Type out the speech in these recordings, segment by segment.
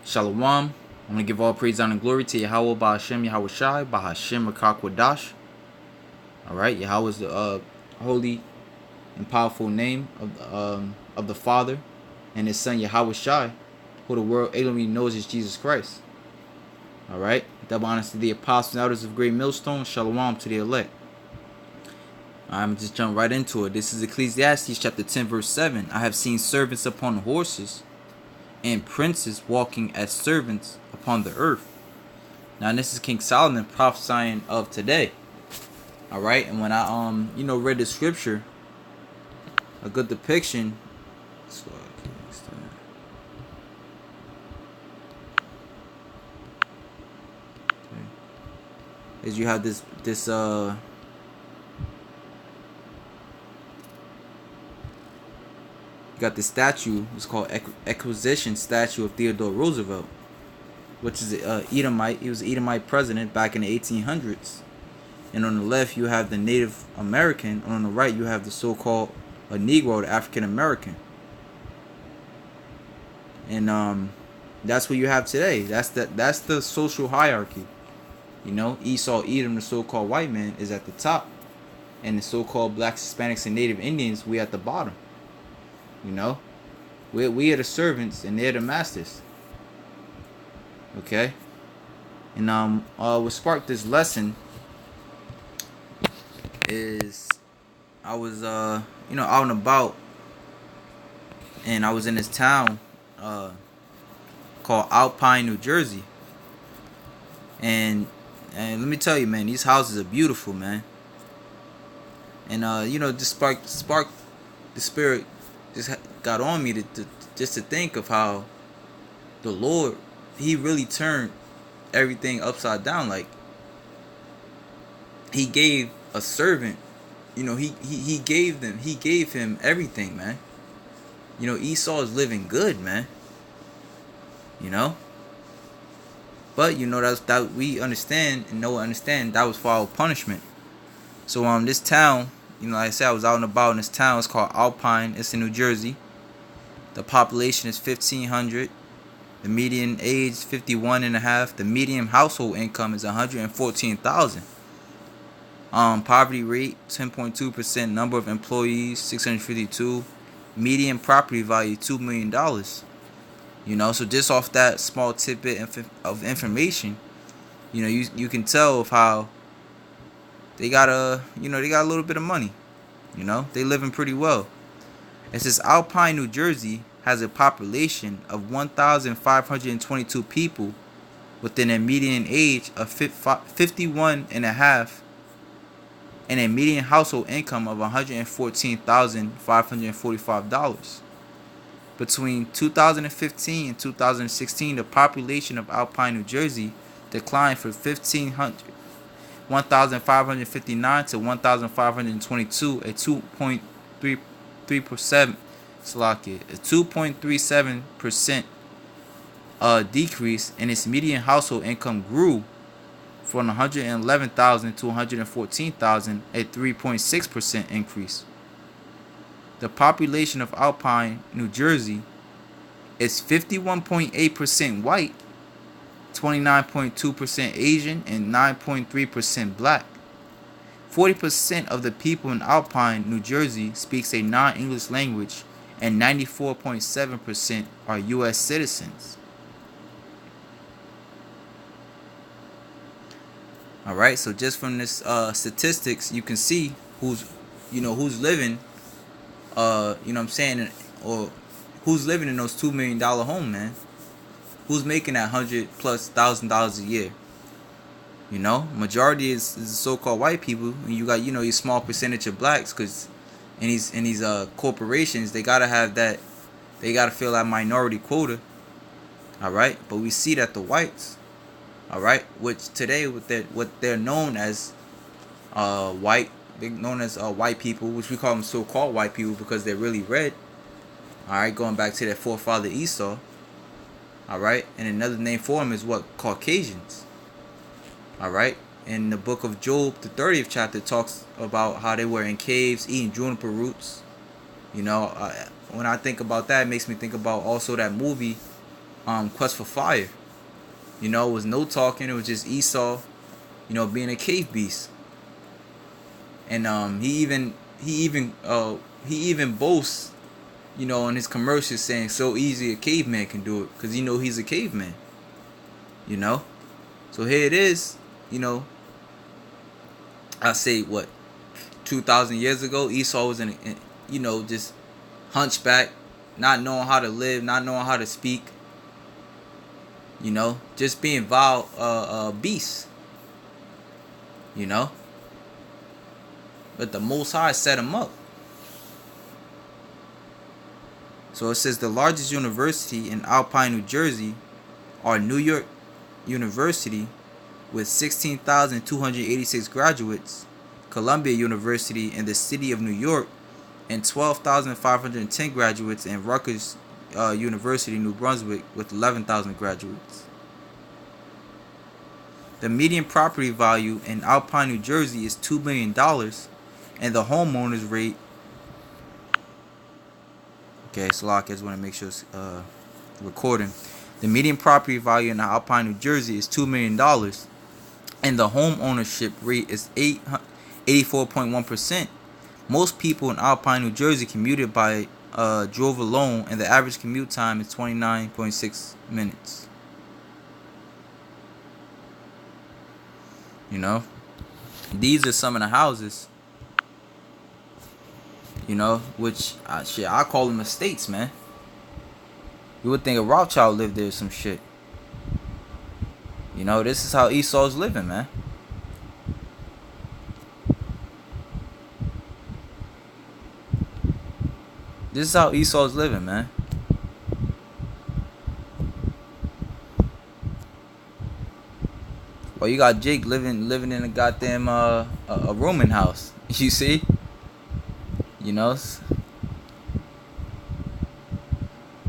Shalom. I'm going to give all praise, honor, and glory to Yahweh, Bahashem, Yahweh Shai, Bahashem, Rakakwadash. Alright, Yahweh is the holy and powerful name of the Father and His Son, Yahweh Shai, who the world Elohim knows is Jesus Christ. Alright, double honors to the apostles and elders of Great Millstone. Shalom to the elect. I'm just jump right into it. This is Ecclesiastes chapter 10, verse 7. I have seen servants upon horses and princes walking as servants upon the earth. Now this is King Solomon prophesying of today. Alright, and when I read the scripture, a good depiction. Is you have this you got this statue. It's called Acquisition Statue of Theodore Roosevelt, which is Edomite. He was an Edomite president back in the 1800s. And on the left you have the Native American, and on the right you have the so-called a Negro, the African American. And that's what you have today. That's the social hierarchy. You know, Esau, Edom, the so-called white man, is at the top, and the so-called blacks, Hispanics, and Native Indians, we at the bottom. You know, we are the servants and they're the masters. Okay, and what sparked this lesson is I was out and about, and I was in this town called Alpine, New Jersey, and let me tell you, man, these houses are beautiful, man. And just sparked the spirit. Just got on me to think of how the Lord, He really turned everything upside down. Like, He gave a servant, he gave him everything, man. Esau is living good, man. But that we understand and understand that was for our punishment. So this town, like I said, I was out and about in this town. It's called Alpine. It's in New Jersey. The population is 1,500. The median age 51 and a half. The median household income is 114,000. Poverty rate 10.2%. Number of employees 652. Median property value $2 million. So just off that small tidbit of information, you can tell of how they got a little bit of money. They living pretty well. It says Alpine, New Jersey has a population of 1,522 people within a median age of 51 and a half and a median household income of $114,545. Between 2015 and 2016, the population of Alpine, New Jersey declined from 1,559 to 1,522, a 2.37%, a 2.37% decrease, and its median household income grew from 111,000 to 114,000, a 3.6% increase. The population of Alpine, New Jersey is 51.8% white, 29.2% Asian, and 9.3% black. 40% of the people in Alpine, New Jersey speaks a non-English language, and 94.7% are U.S. citizens. Alright, so just from this statistics, you can see who's living, or who's living in those $2 million home, man. Who's making that $100,000+ a year? Majority is the so-called white people, and you got your small percentage of blacks, because in these corporations they gotta have that, they gotta fill that minority quota. All right, but we see that the whites, all right, which today what they're known as white, they're known as white people, which we call them so-called white people because they're really red. All right, going back to their forefather Esau. All right, and another name for them is what? Caucasians. All right, in the book of Job, the 30th chapter talks about how they were in caves eating juniper roots. When I think about that, it makes me think about also that movie quest for fire. You know, it was no talking. It was just Esau, you know, being a cave beast. And he even boasts, you know, in his commercials saying so easy a caveman can do it because you know he's a caveman. You know, so here it is. You know, I say what 2,000 years ago, Esau was in, you know, just hunchback, not knowing how to live, not knowing how to speak. You know, just being vile beasts. You know, but the Most High set him up. So it says the largest university in Alpine, New Jersey, are New York University with 16,286 graduates, Columbia University in the city of New York, and 12,510 graduates, and Rutgers University, New Brunswick, with 11,000 graduates. The median property value in Alpine, New Jersey is $2 million, and the homeowners rate. Okay, so I just want to make sure it's recording. The median property value in Alpine, New Jersey is $2 million, and the home ownership rate is 84.1%. Most people in Alpine, New Jersey commuted by drove alone, and the average commute time is 29.6 minutes. You know, these are some of the houses. You know, which I call them estates, man. You would think a Rothschild lived there or some shit. You know, this is how Esau's living, man. This is how Esau's living, man. Well, you got Jake living in a goddamn a rooming house. You see? You know?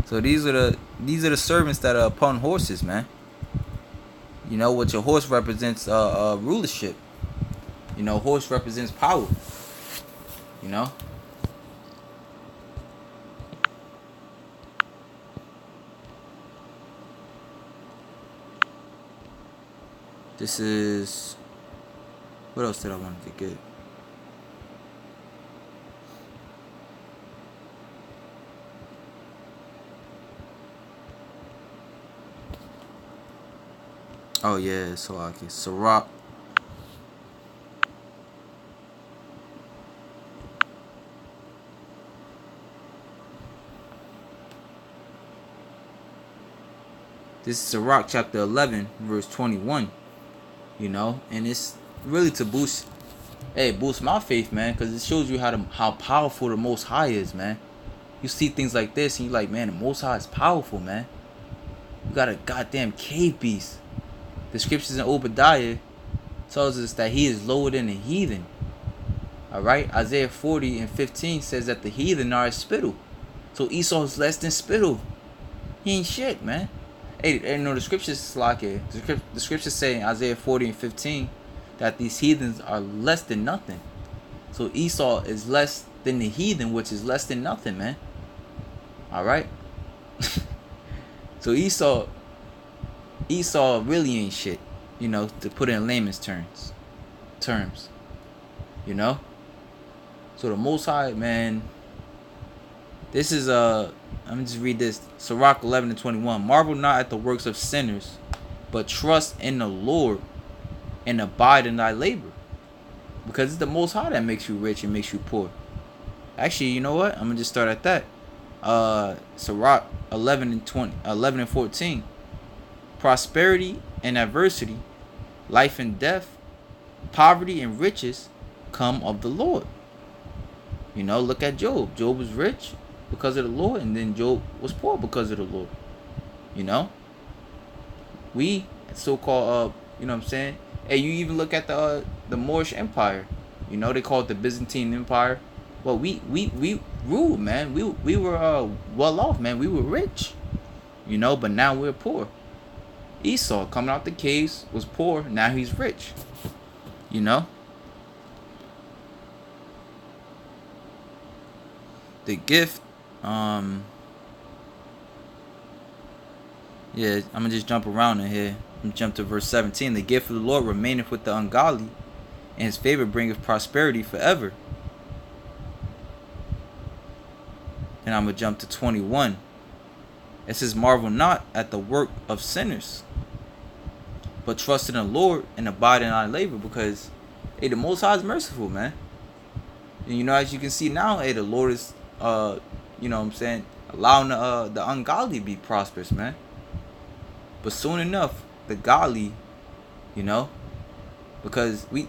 So these are the servants that are upon horses, man. You know what your horse represents rulership. You know, horse represents power. You know? This is, what else did I want to get? Oh yeah, Sirach. This is Sirach chapter 11, verse 21. You know, and it's really to boost my faith, man, because it shows you how powerful the Most High is, man. You see things like this, and you're like, man, the Most High is powerful, man. You got a goddamn cave beast. The scriptures in Obadiah tells us that he is lower than the heathen. Alright? Isaiah 40:15 says that the heathen are as spittle. So Esau is less than spittle. He ain't shit, man. Hey, no, the scriptures like it. The scriptures say in Isaiah 40:15 that these heathens are less than nothing. So Esau is less than the heathen, which is less than nothing, man. Alright? So Esau really ain't shit, you know, to put it in layman's terms. You know? So the Most High, man, this is let me just read this. Sirach 11:21. Marvel not at the works of sinners, but trust in the Lord and abide in thy labor. Because it's the Most High that makes you rich and makes you poor. Actually, you know what? I'm gonna just start at that. Sirach 11:14. Prosperity and adversity, life and death, poverty and riches come of the Lord. You know, look at Job. Job was rich because of the Lord, and then Job was poor because of the Lord. You know, we so-called you know what I'm saying? Hey, you even look at the Moorish Empire. You know, they call it the Byzantine Empire. Well, we ruled, man. We were well off, man. We were rich. You know, but now we're poor. Esau coming out the caves was poor. Now he's rich. You know. The gift Yeah, I'm gonna just jump around in here. I'm gonna jump to verse 17. The gift of the Lord remaineth with the ungodly, and his favor bringeth prosperity forever. And I'm gonna jump to 21. It says, marvel not at the work of sinners, but trust in the Lord and abide in thy labor, because hey, the Most High is merciful, man. And you know, as you can see now, hey, the Lord is you know what I'm saying, allowing the ungodly to be prosperous, man. But soon enough, the godly, you know, because we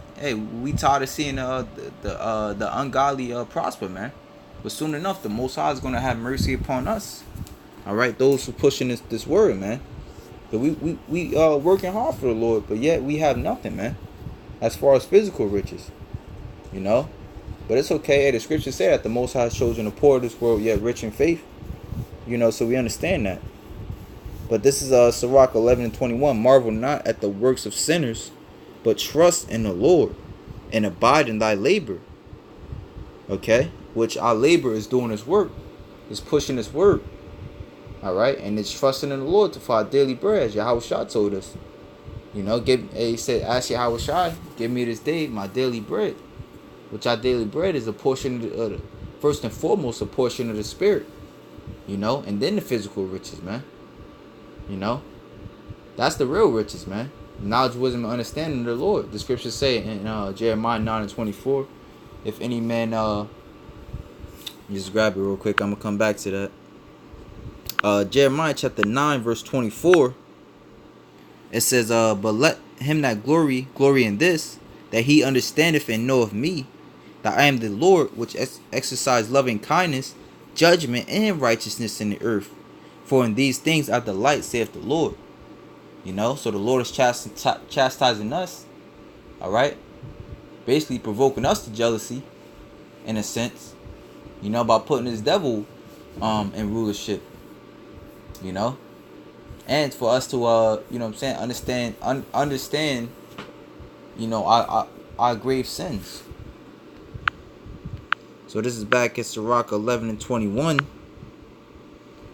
tired of seeing the ungodly prosper, man. But soon enough, the Most High is gonna have mercy upon us. All right, those who pushing this word, man. But we working hard for the Lord, but yet we have nothing, man. As far as physical riches, you know. But it's okay. Hey, the scriptures say that the Most High has chosen the poor of this world, yet rich in faith. You know, so we understand that. But this is Sirach 11:21. Marvel not at the works of sinners, but trust in the Lord and abide in thy labor. Okay? Which our labor is doing His work, is pushing His word. All right? And it's trusting in the Lord for our daily bread, as Yahweh Shah told us. You know, He said, ask Yahweh Shah, give me this day my daily bread. Which our daily bread is a portion of the, first and foremost, a portion of the spirit. You know, and then the physical riches, man. You know, that's the real riches, man. Knowledge, wisdom, and understanding of the Lord. The scriptures say in Jeremiah 9:24, if any man, just grab it real quick. I'm gonna come back to that. Jeremiah chapter 9 verse 24. It says, but let him that glory in this, that he understandeth and knoweth me, that I am the Lord, which exercise loving kindness, judgment, and righteousness in the earth. For in these things I delight, saith the Lord. You know, so the Lord is chastising us, all right? Basically provoking us to jealousy, in a sense, you know, by putting this devil in rulership, you know? And for us to, you know what I'm saying, understand, you know, our grave sins. So this is back at Sirach 11:21.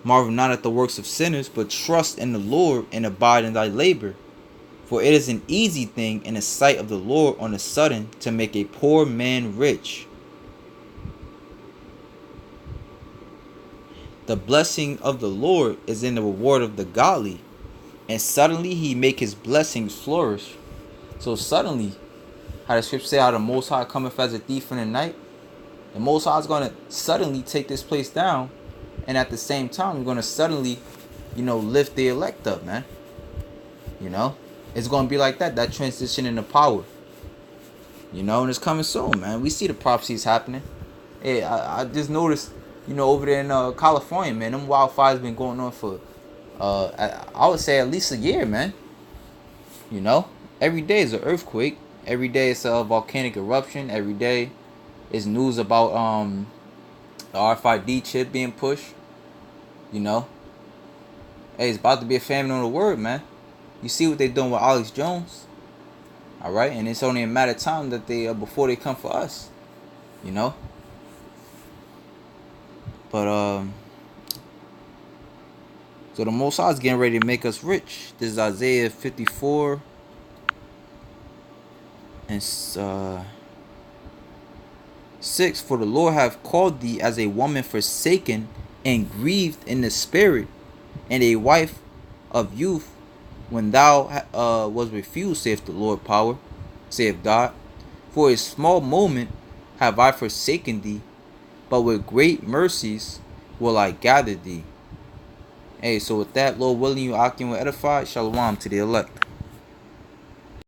Marvel not at the works of sinners, but trust in the Lord and abide in thy labor. For it is an easy thing in the sight of the Lord on a sudden to make a poor man rich. The blessing of the Lord is in the reward of the godly, and suddenly he make his blessings flourish. So suddenly, how the scripture say, how the Most High cometh as a thief in the night, the Most High is going to suddenly take this place down, and at the same time, we're going to suddenly, you know, lift the elect up, man. You know, it's going to be like that transition into power. You know, and it's coming soon, man. We see the prophecies happening. Hey, I just noticed, you know, over there in California, man, them wildfires been going on for, I would say at least a year, man. You know, every day is an earthquake. Every day it's a volcanic eruption. Every day is news about the RFID chip being pushed. You know, hey, it's about to be a famine on the word, man. You see what they're doing with Alex Jones, all right? And it's only a matter of time that they before they come for us, you know. But so the Most High is getting ready to make us rich. This is Isaiah 54 and 6. For the Lord hath called thee as a woman forsaken and grieved in the spirit, and a wife of youth, when thou was refused, saith the Lord power, saith God. For a small moment have I forsaken thee, but with great mercies will I gather thee. Hey, so with that, Lord willing, you Akim will edify. Shalom to the elect.